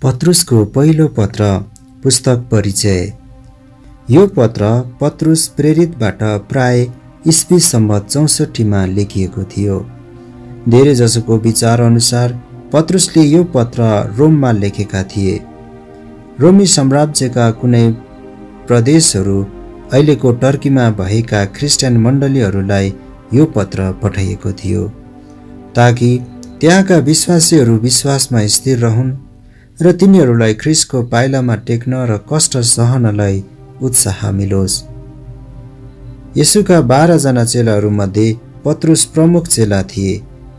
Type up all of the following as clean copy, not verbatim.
पत्रुसको पहिलो पत्र पुस्तक परिचय। यो पत्र पत्रुस प्रेरितबाट प्राय ईस्वी सम्वत 64 मा लेखिएको थियो। धेरै जसोको विचार अनुसार पत्रुसले यो पत्र रोममा लेखेका थिए। रोमी साम्राज्यका कुनै प्रदेशहरू अहिलेको टर्कीमा भएका ख्रिस्टियन मण्डलीहरूलाई यो पत्र पठाइएको थियो ताकि त्यहाँका विश्वासीहरू विश्वासमा स्थिर रहन् र तिनीहरूलाई ख्रिस्टको पाइलामा टेक्न र कष्ट सहनलाई उत्साह मिलोस्। येशूका 12 जना चेलाहरूमध्ये पत्रुस प्रमुख चेला थिए।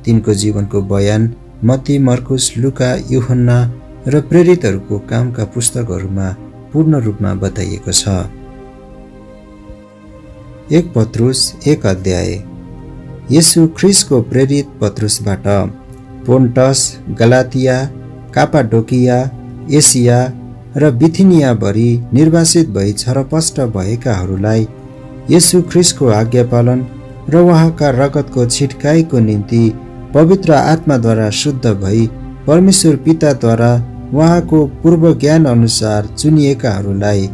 तिनको जीवनको बयान मत्ती, मर्कुस, लुका, यूहन्ना र प्रेरितहरूको कामका पुस्तकहरूमा पूर्ण रूपमा बताइएको छ। 1 पत्रुस 1 अध्याय। येशू ख्रिस्टको प्रेरित पत्रुसबाट पोन्टस, गलातिया, कापाडोकिया, एसिया र बिथिनियाभरि निर्वासित भई छरपष्ट भएकाहरूलाई येशू ख्रिस्टको आज्ञा पालन र उहाँका रगतको छिटकाइको निम्ति पवित्र आत्माद्वारा शुद्ध भई परमेश्वर पिताद्वारा उहाँको पूर्व ज्ञान अनुसार चुनिएकाहरूलाई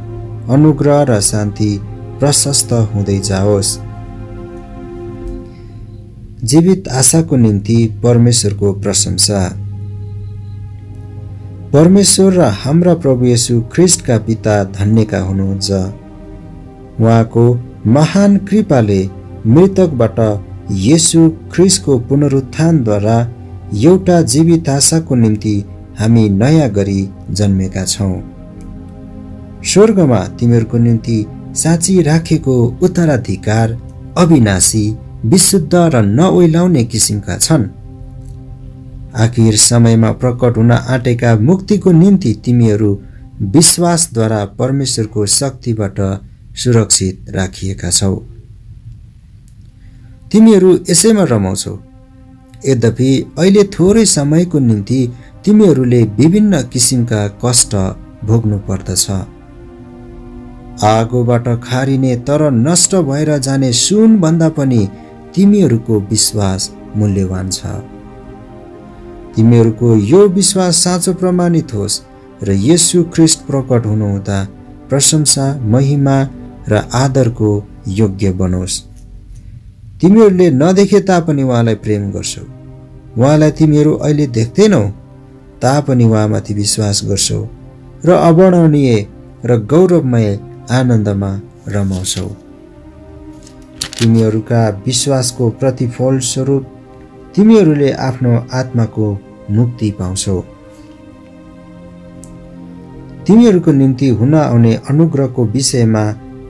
अनुग्रह र शान्ति प्रशस्त हुँदै जाओस्। जीवित आशाको निम्ति परमेश्वरको प्रशंसा। परमेश्वर र हाम्रा प्रभु येशू ख्रिस्टका पिता धन्यका हुनुहुन्छ। उहाँको महान कृपाले मृतकबाट येशू ख्रिस्टको पुनरुत्थानद्वारा एउटा जीवित आशाको निम्ति हामी नयाँ गरी जन्मेका छौँ। स्वर्गमा तिमीहरूको निम्ति साँची राखेको उत्तराधिकार अविनाशी, विशुद्ध र नओइलाउने किसिमका छन्। आखिर समयमा प्रकट हुन आँटेका मुक्तिको निम्ति तिमीहरू विश्वासद्वारा परमेश्वरको शक्तिबाट सुरक्षित राखिएका छौ। तिमीहरू यसैमा रमाउँछौ। यद्यपि अहिले थोरै समयको निम्ति तिमीहरूले विभिन्न किसिमका कष्ट भोग्नु पर्दछ। आगोबाट खारिने तर नष्ट भएर जाने सुन भन्दा पनि तिमीहरूको विश्वास मूल्यवान छ। तिमीहरूको यो विश्वास साँचो प्रमाणित होस् र येशू ख्रिस्ट प्रकट हुनुहुँदा प्रशंसा, महिमा र आदरको योग्य बनोस्। तिमीहरूले नदेखे तापनि उहाँलाई प्रेम गर्छौ। उहाँलाई तिमीहरू अहिले देख्दैनौ तापनि उहाँमाथि विश्वास गर्छौ र अवर्णनीय र गौरवमय आनन्दमा रमाउँछौ। तिमीहरूका विश्वासको प्रतिफल स्वरूप तिमीहरूले आफ्नो आत्माको मुक्ति पाउँछौ। तिमीहरूको निम्ति हुन आउने अनुग्रहको विषयमा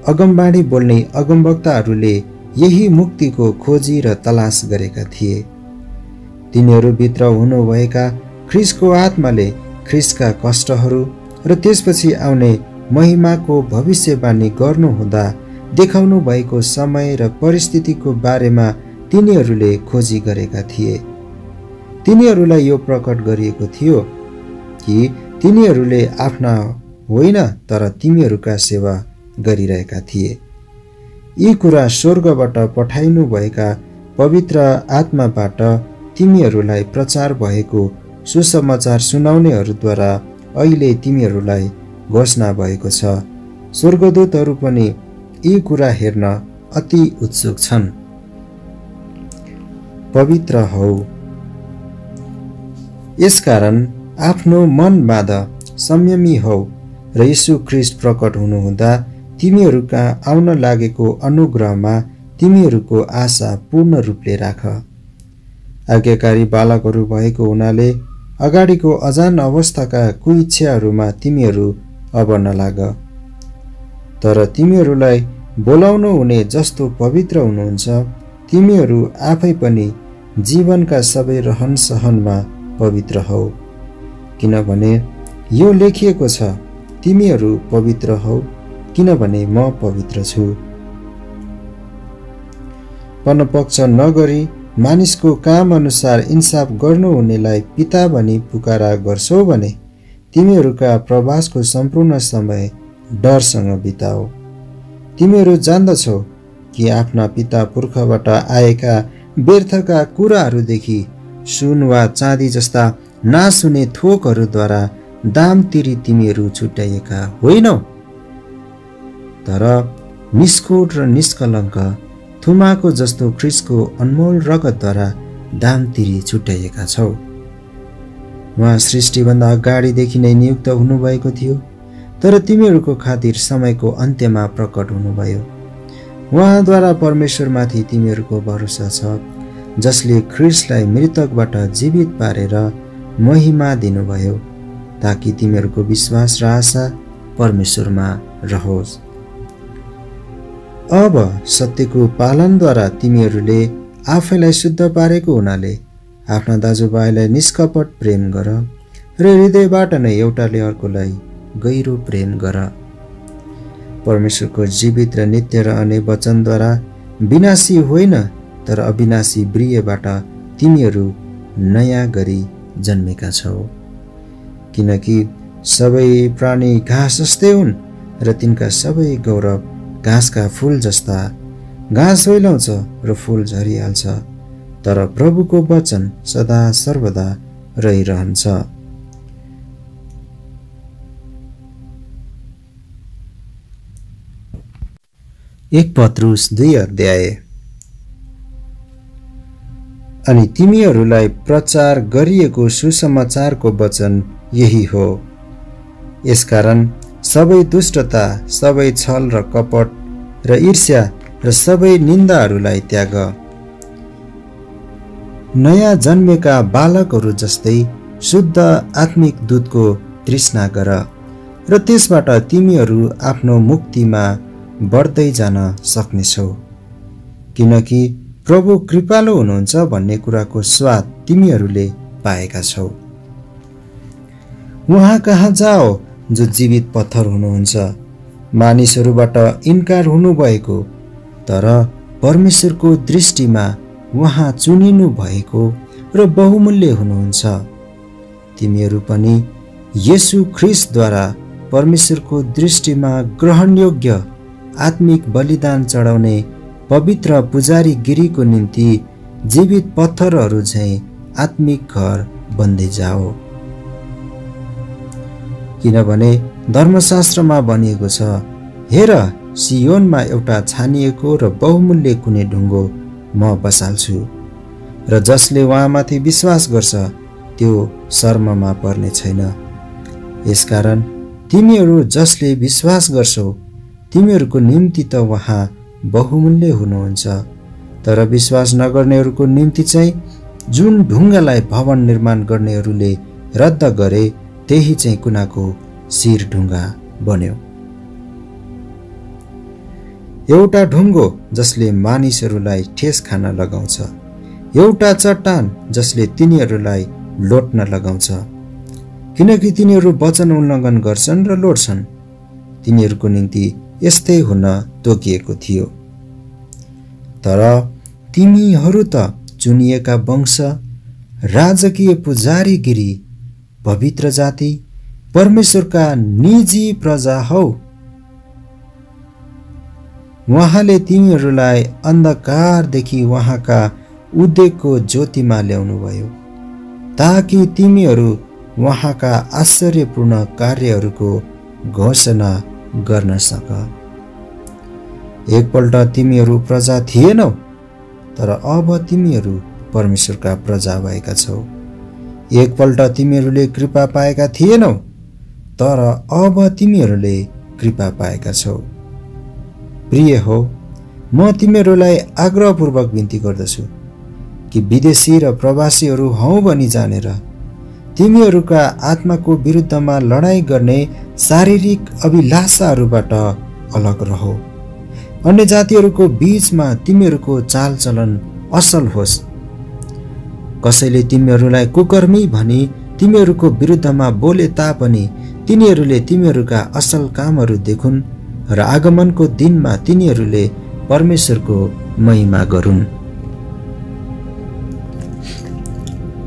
अगमबाणी बोल्ने अगमवक्ताहरूले यही मुक्तिको खोजी र तलास गरेका थिए। तिनीहरू भित्र हुनुभएका ख्रिस्टको आत्माले ख्रिस्टका कष्टहरू र त्यसपछि आउने महिमाको भविष्यवाणी गर्नुहुँदा देखाउनु भएको समय र परिस्थितिको बारेमा तिनीहरूले खोजी गरेका थिए। तिनीहरूलाई यो प्रकट गरिएको थियो कि तिनीहरूले आफ्ना होइन तर तिमीहरूका सेवा गरिरहेका थिए। यी कुरा स्वर्गबाट पठाइनु भएका पवित्र आत्माबाट तिमीहरूलाई प्रचार भएको सुसमाचार सुनाउनेहरूद्वारा अहिले तिमीहरूलाई घोषणा भएको छ। स्वर्गदूतहरू पनि यी कुरा हेर्न अति उत्सुक छन्। पवित्र हौ। यसकारण आफ्नो मन बाँध, संयमी हौ र येशू ख्रिस्ट प्रकट हुनुहुँदा तिमीहरूका आउन लागेको अनुग्रहमा तिमीहरूको आशा पूर्ण रूपले राख। आज्ञाकारी बालकहरू भएको हुनाले अगाडिको अजान अवस्थाका कुइच्छाहरूमा तिमीहरू अब नलाग। तर तिमीहरूलाई बोलाउनु हुने जस्तो पवित्र हुनुहुन्छ तिमीहरू आफै पनि जीवनका सबै रहन सहनमा पवित्र हौ। किनभने यो लेखिएको छ, तिमीहरू पवित्र हौ किनभने म पवित्र छु। पनपक्ष नगरी मानिसको काम अनुसार इन्साफ गर्नुहुनेलाई पिता भनी पुकारा गर्छौ भने तिमीहरूका प्रवासको सम्पूर्ण समय डरसँग बिताओ। तिमीहरू जान्दछौ कि आफ्ना पिता पुर्खाबाट आएका व्यर्थका कुराहरूदेखि सुन वा चाँदी जस्ता नाश हुने थोकहरूद्वारा दाम तिरी तिमीहरू छुट्याइएका होइनौ, तर निष्कोट र निष्कलङ्क थुमाको जस्तो ख्रीष्टको अनमोल रगतद्वारा दाम तिरी छुट्याइएका छौ। उहाँ सृष्टिभन्दा अगाडिदेखि नै नियुक्त हुनुभएको थियो, तर तिमीहरूको खातिर समयको अन्त्यमा प्रकट हुनुभयो। उहाँद्वारा परमेश्वरमाथि तिमीहरूको भरोसा छ, जसले ख्रीष्टलाई मृतकबाट जीवित पारेर महिमा दिनुभयो, ताकि तिमीहरूको विश्वास र आशा परमेश्वरमा रहोस्। अब सत्यको पालनद्वारा तिमीहरूले आफैलाई शुद्ध पारेको हुनाले आफ्ना दाजुभाइलाई निष्कपट प्रेम गर र हृदयबाट नै एउटाले अर्कोलाई गहिरो प्रेम गर। परमेश्वरको जीवित र नित्य रहने वचनद्वारा विनाशी होइन, तर अविनाशी ब्रियबाट तिमीहरू नयाँ गरी जन्मेका छौ। किनकि सबै प्राणी घाँस जस्तै हुन् र तिनका सबै गौरव घाँसका फूल जस्ता। घाँस ओइलाउँछ र फूल झरिहाल्छ, तर प्रभुको वचन सदा सर्वदा रहिरहन्छ। एक पत्रुस 2 अध्याय। अनि तिमीहरूलाई प्रचार गरिएको सुसमाचारको वचन यही हो। यसकारण सबै दुष्टता, सबै छल र कपट र ईर्ष्या र सबै निन्दाहरूलाई त्याग। नयाँ जन्मेका बालकहरू जस्तै शुद्ध आत्मिक दूधको तृष्णा गर र त्यसबाट तिमीहरू आफ्नो मुक्तिमा बढ्दै जान सक्नेछौ। किनकि प्रभु कृपालु हुनुहुन्छ भन्ने कुराको स्वाद तिमीहरूले पाएका छौ। उहाँ कहाँ जाओ जो जीवित पत्थर हुनुहुन्छ, मानिसहरूबाट इन्कार हुनुभएको, तर परमेश्वरको दृष्टिमा उहाँ चुनिनु भएको र बहुमूल्य हुनुहुन्छ। तिमीहरू पनि येशू ख्रीष्टद्वारा परमेश्वरको दृष्टिमा ग्रहणयोग्य आत्मिक बलिदान चढाउने पवित्र पुजारी गिरीको निम्ति जीवित पत्थरहरू झैं आत्मिक घर बन्दै जाओ। किनभने धर्मशास्त्रमा भनिएको छ, हेर सियोनमा एउटा छानिएको र बहुमूल्य कुनै ढुङ्गो म बसाल्छु, र जसले उहाँमाथि विश्वास गर्छ त्यो शर्ममा पर्ने छैन। यसकारण तिमीहरू जसले विश्वास गर्छौ तिमीहरूको निम्ति त उहाँ बहुमूल्य हुनुहुन्छ, तर विश्वास नगर्नेहरूको निम्ति चाहिँ जुन ढुङ्गालाई भवन निर्माण गर्नेहरूले रद्द गरे त्यही चाहिँ कुनाको शिर ढुङ्गा बन्यो। एउटा ढुङ्गो जसले मानिसहरूलाई ठेस खान लगाउँछ, एउटा चट्टान जसले तिनीहरूलाई लोट्न लगाउँछ। किनकि तिनीहरू वचन उल्लङ्घन गर्छन् र लोट्छन्, तिनीहरूको निम्ति यस्तै हुन तोकिएको थियो। तर तिमीहरू त चुनिएका वंश, राजकीय पुजारीगिरी, पवित्र जाति, परमेश्वरका निजी प्रजा हौ। उहाँले तिमीहरूलाई अन्धकारदेखि उहाँका उद्योगको ज्योतिमा ल्याउनुभयो, ताकि तिमीहरू उहाँका आश्चर्यपूर्ण कार्यहरूको घोषणा गर्न सक। एकपल्ट तिमीहरू प्रजा थिएनौ, तर अब तिमीहरू परमेश्वरका प्रजा भएका छौ। एकपल्ट तिमीहरूले कृपा पाएका थिएनौ, तर अब तिमीहरूले कृपा पाएका छौ। प्रिय हो, म तिमीहरूलाई आग्रहपूर्वक बिन्ती गर्दछु कि विदेशी र प्रवासीहरू हौ भनी जानेर तिमीहरूका आत्माको विरुद्धमा लडाईँ गर्ने शारीरिक अभिलाषाहरूबाट अलग रहो। अन्य जातिहरूको बीचमा तिमीहरूको चालचलन असल होस्। कसैले तिमीहरूलाई कुकर्मी भनी तिमीहरूको विरुद्धमा बोले तापनि तिनीहरूले तिमीहरूका असल कामहरू देखुन् र आगमनको दिनमा तिनीहरूले परमेश्वरको महिमा गरून्।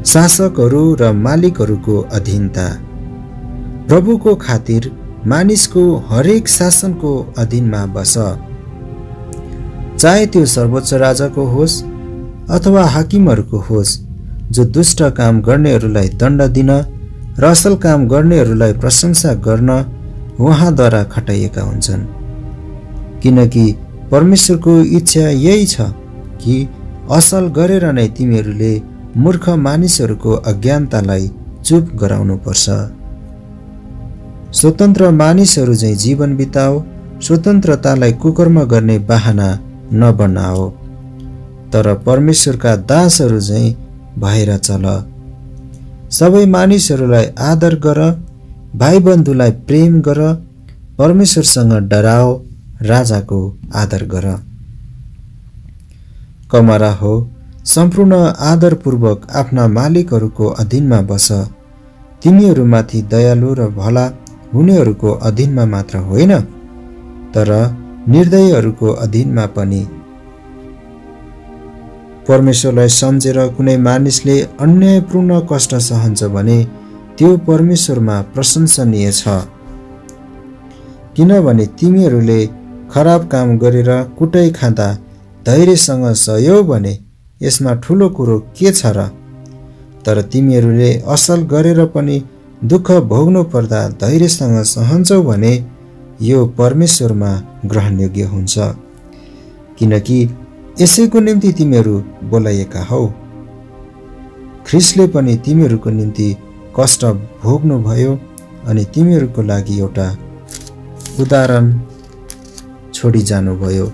शासकहरू र मालिकहरूको अधीनता। प्रभुको खातिर मानिसको हरेक शासनको अधीनमा बस, चाहे त्यो सर्वोच्च राजाको होस् अथवा हाकिमहरूको होस्, जो दुष्ट काम गर्नेहरूलाई दण्ड दिन र असल काम गर्नेहरूलाई प्रशंसा गर्न उहाँद्वारा खटाइएका हुन्छन्। किनकि परमेश्वरको इच्छा यही छ कि असल गरेर नै तिमीहरूले मूर्ख मानिसहरूको अज्ञानतालाई चुप गराउनुपर्छ। स्वतन्त्र मानिसहरू चाहिँ जीवन बिताओ, स्वतन्त्रतालाई कुकर्म गर्ने बाहना नबनाओ, तर परमेश्वरका दासहरू चाहिँ भएर चल। सबै मानिसहरूलाई आदर गर, भाइबन्धुलाई प्रेम गर, परमेश्वरसँग डराओ, राजाको आदर गर। कमरा हो, सम्पूर्ण आदरपूर्वक आफ्ना मालिकहरूको अधीनमा बस। तिमीहरूमाथि दयालु र भला हुनेहरूको अधीनमा मात्र होइन, तर निर्दयीहरूको अधीनमा पनि। परमेश्वरलाई सम्झेर कुनै मानिसले अन्यायपूर्ण कष्ट सहन्छ भने त्यो परमेश्वरमा प्रशंसनीय छ। किनभने तिमीहरूले खराब काम गरेर कुटाइ खाँदा धैर्यसँग सह्यौ भने यसमा ठुलो कुरो के छ र? तर तिमीहरूले असल गरेर पनि दुःख भोग्नु पर्दा धैर्यसँग सहन्छौ भने यो परमेश्वरमा ग्रहणयोग्य हुन्छ। किनकि यसैको निम्ति तिमीहरू बोलाइएका हौ। ख्रिस्टले पनि तिमीहरूको निम्ति कष्ट भोग्नुभयो अनि तिमीहरूको लागि एउटा उदाहरण छोडी जानुभयो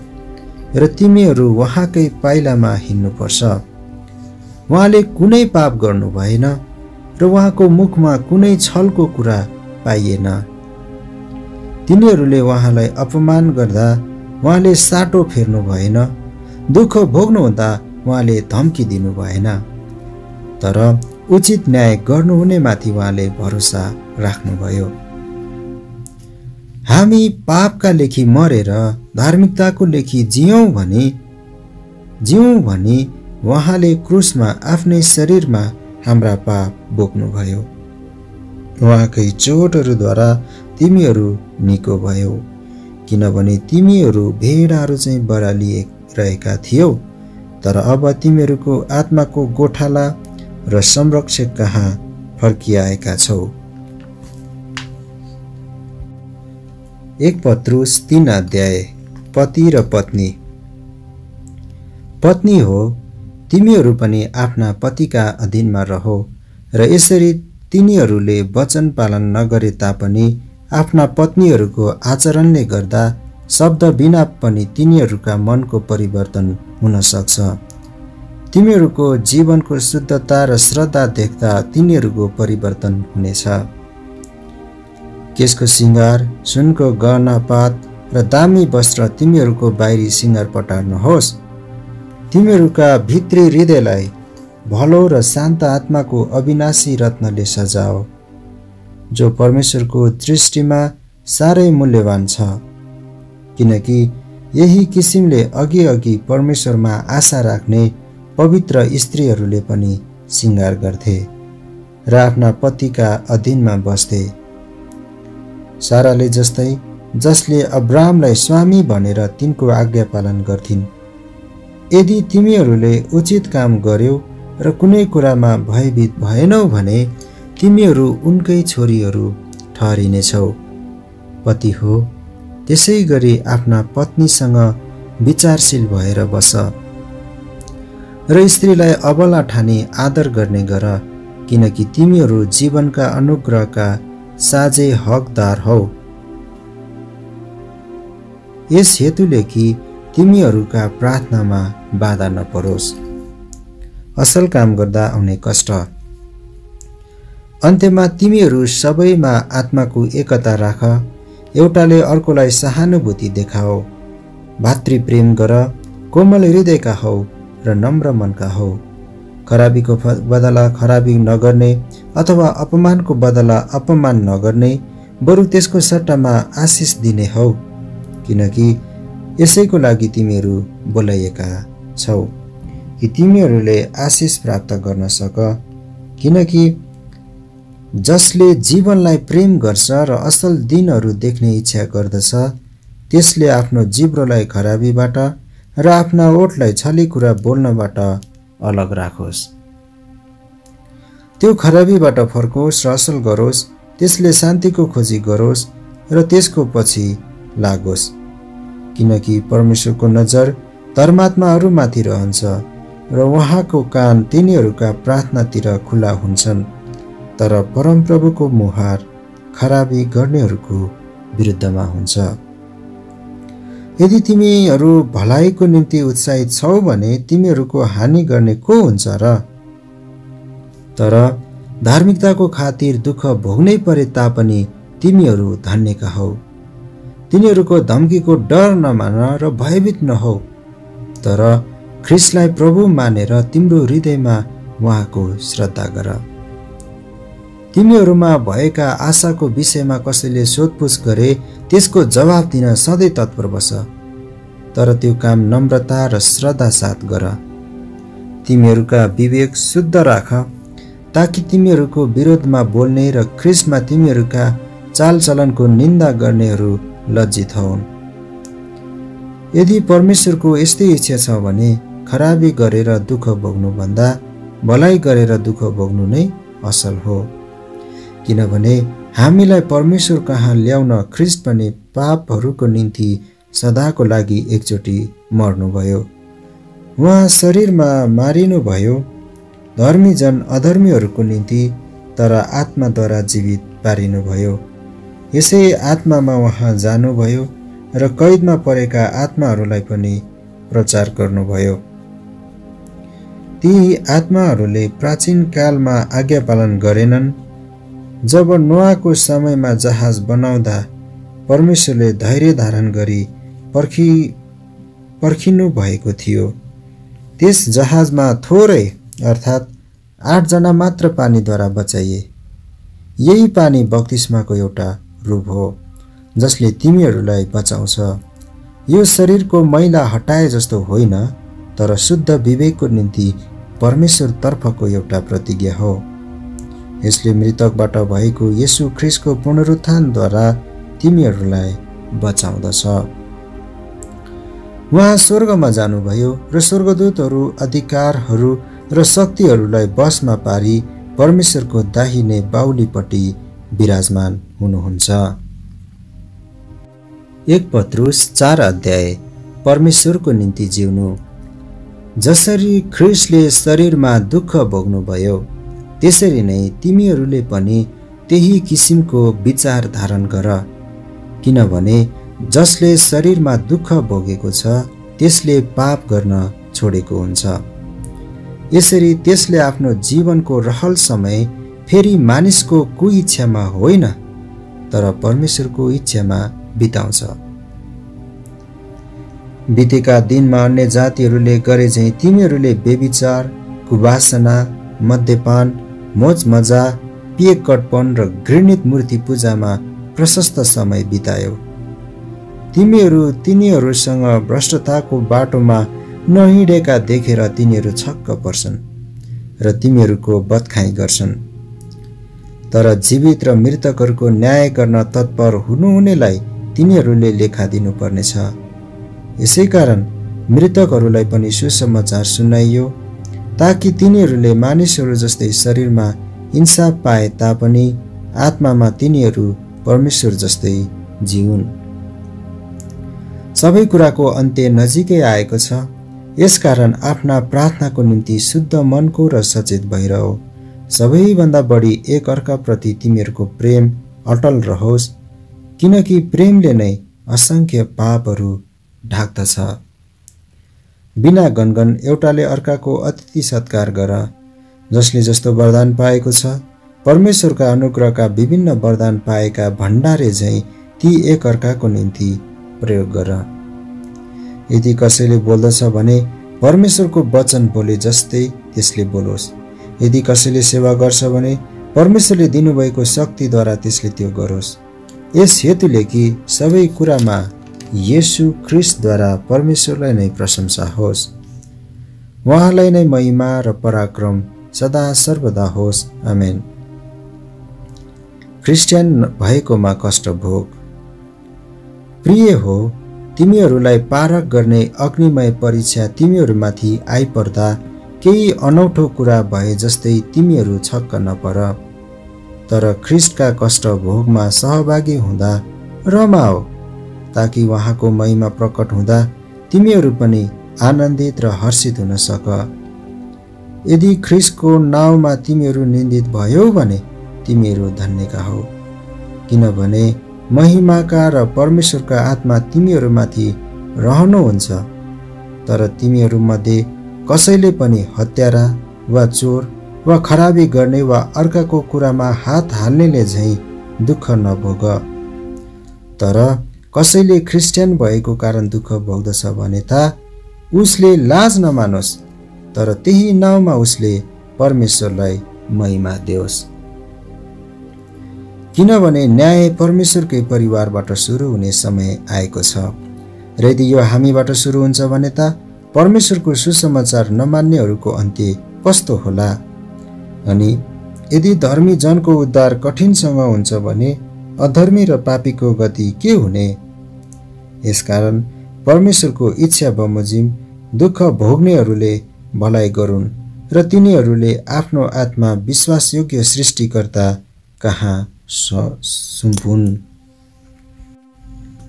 र तिमीहरू उहाँकै पाइलामा हिँड्नुपर्छ। उहाँले कुनै पाप गर्नु भएन र उहाँको मुखमा कुनै छलको कुरा पाइएन। तिनीहरूले उहाँलाई अपमान गर्दा उहाँले साटो फेर्नु भएन, दुःख भोग्नुहुँदा उहाँले धम्की दिनु भएन, तर उचित न्याय गर्नुहुने माथि उहाँले भरोसा राख्नुभयो। हामी पापका लेखी मरेर धार्मिकताको लेखी जियौँ भनी उहाँले क्रुसमा आफ्नै शरीरमा हाम्रा पाप बोक्नुभयो। उहाँकै चोटहरूद्वारा तिमीहरू निको भयो। किनभने तिमीहरू भेडाहरू चाहिँ बरालिरहेका थियौ, तर अब तिमीहरूको आत्माको गोठाला र संरक्षक कहाँ फर्किआएका छौ। 1 पत्रुस 3 अध्याय। पति र पत्नी। पत्नी हो, तिमीहरू पनि आफ्ना पतिका अधीनमा रहो र यसरी तिनीहरूले वचन पालन नगरे तापनि आफ्ना पत्नीहरूको आचरणले गर्दा शब्द बिना पनि तिनीहरूका मनको परिवर्तन हुन सक्छ। तिमीहरूको जीवनको शुद्धता र श्रद्धा देख्दा तिनीहरूको परिवर्तन हुनेछ। केशको सिंगार, सुनको गहनापात र दामी वस्त्र तिमीहरूको बाहिरी सिंगार पटार्नुहोस्। तिमीहरूका भित्री हृदयलाई भलो र शान्त आत्माको अविनाशी रत्नले सजाओ, जो परमेश्वरको दृष्टिमा साह्रै मूल्यवान छ। किनकि यही किसिमले अघि परमेश्वरमा आशा राख्ने पवित्र स्त्रीहरूले पनि सिंगार गर्थे र आफ्ना पतिका अधीनमा बस्थे। साराले जस्तै, जसले अब्राहमलाई स्वामी भनेर तिनको आज्ञा पालन गर्थिन्। यदि तिमीहरूले उचित काम गर्यौ र कुनै कुरामा भयभीत भएनौ भने तिमीहरू उनकै छोरीहरू ठहरिनेछौ। पति हो, त्यसै गरी आफ्ना पत्नीसँग विचारशील भएर बस र स्त्रीलाई अबला ठानी आदर गर्ने गर, किनकि तिमीहरू जीवनका अनुग्रहका साझै हकदार हौ। यस हेतुले कि तिमीहरूका प्रार्थनामा बाधा नपरोस्। असल काम गर्दा आउने कष्ट। अन्त्यमा तिमीहरू सबैमा आत्माको एकता राख, एउटाले अर्कोलाई सहानुभूति देखाओ, भातृप्रेम गर, कोमल हृदयका हौ र नम्र मनका हौ। खराबीको बदला खराबी नगर्ने अथवा अपमानको बदला अपमान नगर्ने, बरु त्यसको सट्टामा आशिष दिने हौ। किनकि यसैको लागि तिमीहरू बोलाइएका छौ कि तिमीहरूले आशिष प्राप्त गर्न सक। किनकि जसले जीवनलाई प्रेम गर्छ र असल दिनहरू देख्ने इच्छा गर्दछ, त्यसले आफ्नो जिब्रोलाई खराबीबाट र आफ्ना ओठलाई छली कुरा बोल्नबाट अलग राखोस्। त्यो खराबीबाट फर्कोस् र असल गरोस्, त्यसले शान्तिको खोजी गरोस् र त्यसको पछि लागोस्। किनकि परमेश्वरको नजर धर्मात्माहरूमाथि रहन्छ र उहाँको कान तिनीहरूका प्रार्थनातिर खुला हुन्छन्, तर परमप्रभुको मुहार खराबी गर्नेहरूको विरुद्धमा हुन्छ। यदि तिमीहरू भलाइको निम्ति उत्साहित छौ भने तिमीहरूको हानि गर्ने को हुन्छ र? तर धार्मिकताको खातिर दुःख भोग्नै परे तापनि तिमीहरू धन्यका हौ। तिनीहरूको धम्कीको डर नमान र भयभीत नहौ, तर ख्रिस्टलाई प्रभु मानेर तिम्रो हृदयमा उहाँको श्रद्धा गर। तिमीहरूमा भएका आशाको विषयमा कसैले सोधपुछ गरे त्यसको जवाब दिन सधैँ तत्पर बस, तर त्यो काम नम्रता र श्रद्धा साथ गर। तिमीहरूका विवेक शुद्ध राख, ताकि तिमीहरूको विरोधमा बोल्ने र ख्रिस्टमा तिमीहरूका चालचलनको निन्दा गर्नेहरू लज्जित हुन्। यदि परमेश्वरको यस्तै इच्छा छ भने खराबी गरेर दुःख भोग्नुभन्दा भलाइ गरेर दुःख भोग्नु नै असल हो। किनभने हामीलाई परमेश्वर कहाँ ल्याउन ख्रिस्ट पनि पापहरूको निम्ति सदाको लागि एकचोटि मर्नुभयो। उहाँ शरीरमा मारिनुभयो, धर्मी जन अधर्मीहरूको निम्ति, तर आत्माद्वारा जीवित पारिनुभयो। यसै आत्मामा उहाँ जानुभयो र कैदमा परेका आत्माहरूलाई पनि प्रचार गर्नुभयो। ती आत्माहरूले प्राचीन कालमा आज्ञा पालन गरेनन्। जब नोआको समयमा जहाज बनाउँदा परमेश्वरले धैर्य धारण गरी पर्खिनु भएको थियो। त्यस जहाजमा थोरै अर्थात् 8 जना मात्र पानीद्वारा बचाइए। यही पानी बप्तिस्माको एउटा रूप हो जसले तिमीहरूलाई बचाउँछ। यो शरीरको मैला हटाए जस्तो होइन, तर शुद्ध विवेकको निम्ति परमेश्वर तर्फको एउटा प्रतिज्ञा हो। यसले मृतकबाट भएको येशू ख्रिस्टको पुनरुत्थानद्वारा तिमीहरूलाई बचाउँदछ। उहाँ स्वर्गमा जानुभयो र स्वर्गदूतहरू, अधिकारहरू र शक्तिहरूलाई बसमा पारी परमेश्वरको दाहिने बाहुलीपट्टि विराजमान हुनुहुन्छ। 1 पत्रुस 4 अध्याय। परमेश्वरको निम्ति जिउनु। जसरी ख्रिस्टले शरीरमा दुःख भोग्नुभयो, त्यसरी नै तिमीहरूले पनि त्यही किसिमको विचार धारण गर। किनभने जसले शरीरमा दुःख भोगेको छ त्यसले पाप गर्न छोडेको हुन्छ। यसरी त्यसले आफ्नो जीवनको रहल समय फेरि मानिसको कुइच्छामा होइन, तर परमेश्वरको इच्छामा बिताउँछ। बितेका दिनमा अन्य जातिहरूले गरे झैं तिमीहरूले व्यभिचार, कुवासना, मद्यपान, मोजमजा, पिएकटपन र घृणित मूर्ति पूजामा प्रशस्त समय बितायो। तिमीहरू तिनीहरूसँग भ्रष्टताको बाटोमा नहिँडेका देखेर तिनीहरू छक्क पर्छन् र तिमीहरूको बदखाई गर्छन्। तर जीवित र मृतकहरूको न्याय गर्न तत्पर हुनुहुनेलाई तिनीहरूले लेखा दिनुपर्नेछ। यसै कारण मृतकहरूलाई पनि सुसमाचार सुनाइयो, ताकि तिनीहरूले मानिसहरू जस्तै शरीरमा इन्साफ पाए तापनि आत्मामा तिनीहरू परमेश्वर जस्तै जिउन्। सबै कुराको अन्त्य नजिकै आएको छ। यसकारण आफ्ना प्रार्थनाको निम्ति शुद्ध मनको र सचेत भइरहो। सबैभन्दा बढी एक अर्काप्रति तिमीहरूको प्रेम अटल रहोस्, किनकि प्रेमले नै असंख्य पापहरू ढाक्दछ। बिना गनगन एउटाले अर्काको अतिथि सत्कार गर। जसले जस्तो वरदान पाएको छ, परमेश्वरका अनुग्रहका विभिन्न वरदान पाएका भण्डारे झैं ती एक अर्काको निम्ति प्रयोग गर। यदि कसैले बोल्दछ भने परमेश्वरको वचन बोले जस्तै त्यसले बोलोस्। यदि कसैले सेवा गर्छ भने परमेश्वरले दिनुभएको शक्तिद्वारा त्यसले त्यो गरोस्। यस हेतुले कि सबै कुरामा येशू ख्रिस्टद्वारा परमेश्वरलाई नै प्रशंसा होस्। उहाँलाई नै महिमा र पराक्रम सदा सर्वदा होस्। आमेन। क्रिस्चियन भएकोमा कष्ट भोग। प्रिय हो, तिमीहरूलाई पारख गर्ने अग्निमय परीक्षा तिमीहरूमाथि आइपर्दा केही अनौठो कुरा भए जस्तै तिमीहरू छक्क नपर, तर ख्रीष्टका कष्ट भोगमा सहभागी हुँदा रमाओ, ताकि उहाँको महिमा प्रकट हुँदा तिमीहरू पनि आनन्दित र हर्षित हुन सक। यदि ख्रीष्टको नाउँमा तिमीहरू निन्दित भयौ भने तिमीहरू धन्यका हौ, किनभने महिमाका र परमेश्वरका आत्मा तिमीहरूमाथि रहनुहुन्छ। तर तिमीहरूमध्ये कसैले पनि हत्यारा वा चोर वा खराबी गर्ने वा अर्काको कुरामा हात हाल्नेले झैँ दुःख नभोग। तर कसैले क्रिस्चियन भएको कारण दुःख भोग्दछ भने त उसले लाज नमानोस्, तर त्यही नाउँमा उसले परमेश्वरलाई महिमा देओस्। किनभने न्याय परमेश्वरकै परिवारबाट सुरु हुने समय आएको छ, र यदि यो हामीबाट सुरु हुन्छ भने त परमेश्वरको सुसमाचार नमान्नेहरूको अन्त्य कस्तो होला। अनि यदि धर्मी जनको उद्धार कठिनसँग हुन्छ भने अधर्मी र पापीको गति के हुने। यसकारण परमेश्वरको इच्छा बमोजिम दुःख भोग्नेहरूले भलाइ गरून् र तिनीहरूले आफ्नो आत्मा विश्वासयोग्य सृष्टिकर्ता कहाँ सुम्पुन्।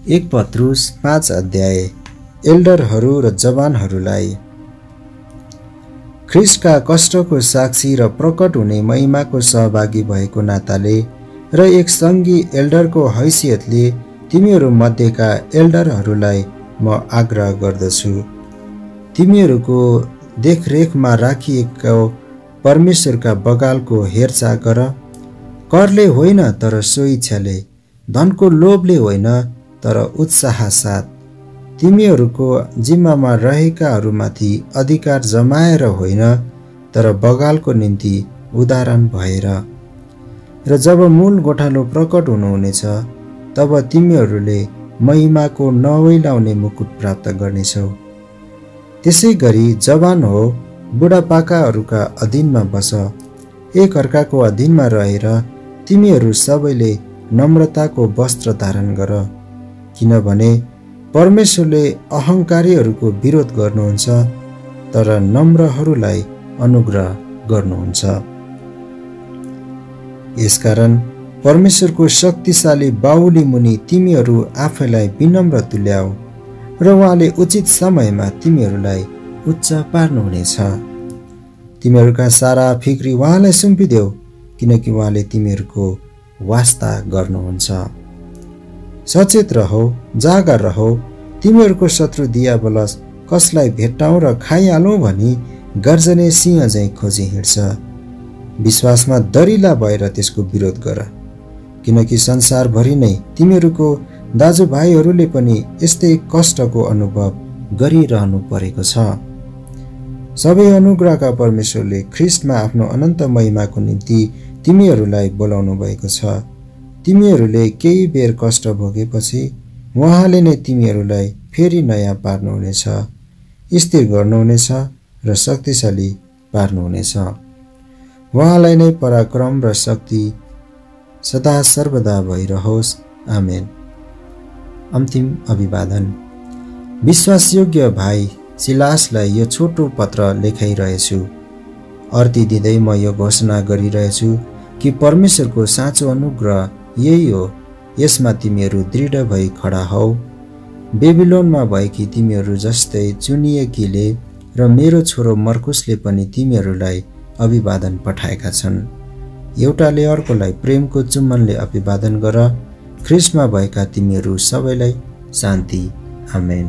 1 पत्रुस 5 अध्याय। एल्डरहरू र जवानहरूलाई ख्रीष्टका कष्टको साक्षी र प्रकट हुने महिमाको सहभागी भएको नाताले र एक सङ्गी एल्डरको हैसियतले तिमीहरू मध्येका एल्डरहरूलाई म आग्रह गर्दछु, तिमीहरूको देखरेखमा राखिएको परमेश्वरका बगालको हेरचाह गर, करले होइन तर स्वेच्छाले, धनको लोभले होइन तर उत्साह साथ, तिमीहरूको जिम्मामा रहेकाहरूमाथि अधिकार जमाएर होइन तर बगालको निम्ति उदाहरण भएर। र जब मूल गोठालो प्रकट हुनुहुनेछ तब तिमीहरूले महिमाको नवैलाउने मुकुट प्राप्त गर्नेछौ। त्यसै गरी जवान हो बुढापाकाहरूका अधीनमा बस, एक अर्काको अधीनमा रहेर तिमीहरू सबैले नम्रताको वस्त्र धारण गर, किनभने परमेश्वरले अहङ्कारीहरूको विरोध गर्नुहुन्छ तर नम्रहरूलाई अनुग्रह गर्नुहुन्छ। यसकारण परमेश्वरको शक्तिशाली बाहुली मुनि तिमीहरू आफैलाई विनम्र तुल्याऊ र उहाँले उचित समयमा तिमीहरूलाई उच्च पार्नुहुनेछ। तिमीहरूका सारा फिक्री उहाँलाई सुम्पिदेऊ, किनकि उहाँले तिमीहरूको वास्ता गर्नुहुन्छ। सचेत रहो, जागा रहो, तिमीहरूको शत्रु दियाबलस कसलाई भेट्टाउँ र खाइहालौँ भनी गर्जने सिंह झैँ खोजी हिँड्छ। विश्वासमा दरिला भएर त्यसको विरोध गर, किनकि संसारभरि नै तिमीहरूको दाजुभाइहरूले पनि यस्तै कष्टको अनुभव गरिरहनु परेको छ। सबै अनुग्रहका परमेश्वरले ख्रीष्टमा आफ्नो अनन्त महिमाको निम्ति तिमीहरूलाई बोलाउनु भएको छ। तिमीहरूले केही बेर कष्ट भोगेपछि उहाँले नै तिमीहरूलाई फेरि नयाँ पार्नुहुनेछ, स्थिर गर्नुहुनेछ र शक्तिशाली पार्नुहुनेछ। उहाँलाई नै पराक्रम र शक्ति सदा सर्वदा भइरहोस्। आमेन। अन्तिम अभिवादन। विश्वासयोग्य भाइ सिलासलाई यो छोटो पत्र लेखाइरहेछु। अर्ती दिँदै म यो घोषणा गरिरहेछु कि परमेश्वरको साँचो अनुग्रह यही हो, यसमा तिमीहरू दृढ भई खडा हौ। बेबिलोनमा भएकी तिमीहरू जस्तै चुनिएकीले र मेरो छोरो मर्कुसले पनि तिमीहरूलाई अभिवादन पठाएका छन्। एउटाले अर्कोलाई प्रेमको चुम्बनले अभिवादन गर। ख्रीष्टमा भएका तिमीहरू सबैलाई शान्ति। आमेन।